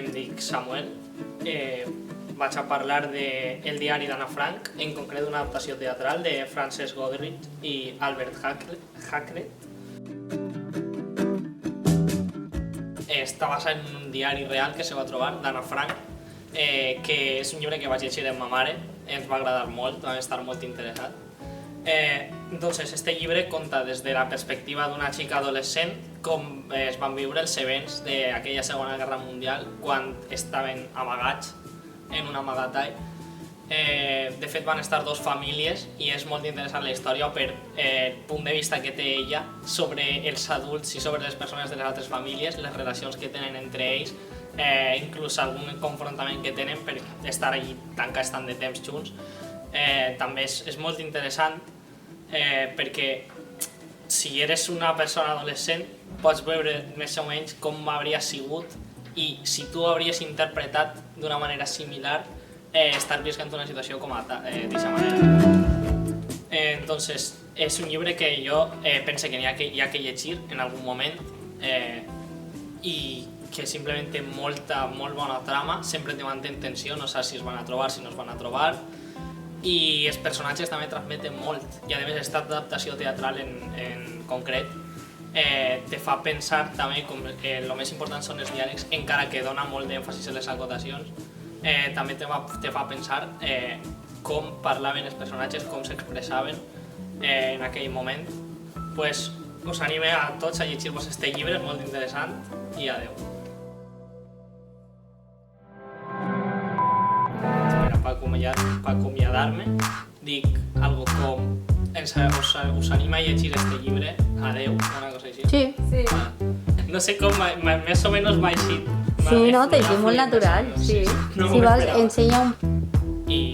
em dic Samuel. Vaig a parlar de El diari d'Anna Frank, en concret d'una adaptació teatral de Frances Goderich i Albert Hackett. Està basat en un diari real que se va trobar d'Anna Frank, que és un llibre que vaig llegir amb ma mare, ens va agradar molt, vam estar molt interessat. Entonces, este llibre conta des de la perspectiva d'una xica adolescent com es van viure els events d'aquella Segona Guerra Mundial quan estaven amagats en un amagatall. De fet, van estar dues famílies i és molt interessant la història per el punt de vista que té ella sobre els adults i sobre les persones de les altres famílies, les relacions que tenen entre ells, inclús algun confrontament que tenen per estar allí tancats tant de temps junts. També és molt interessant perquè si eres una persona adolescent pots veure més o menys com hauria sigut i si tu hauries interpretat d'una manera similar estar visquent una situació com d'aquesta manera. Entonces, és un llibre que jo penso que hi ha que llegir en algun moment i que simplement té molt bona trama, sempre te manté en tensió, no saps si es van a trobar, si no es van a trobar, i els personatges també transmeten molt, i a més aquesta adaptació teatral en concret te fa pensar també com el més important són els diàlegs, encara que dona molt d'èmfasis a les acotacions, també te fa pensar com parlaven els personatges, com s'expressaven en aquell moment. Pues us anime a tots a llegir-vos este llibre, és molt interessant, i adeu. Per acomiadar-me, dic algo com us anima a llegir este llibre, adeu, una cosa així. Sí. No sé com, més o menys m'ha eixit. Sí, no, t'ha eixit molt natural, sí. Si vols, ensenya un... I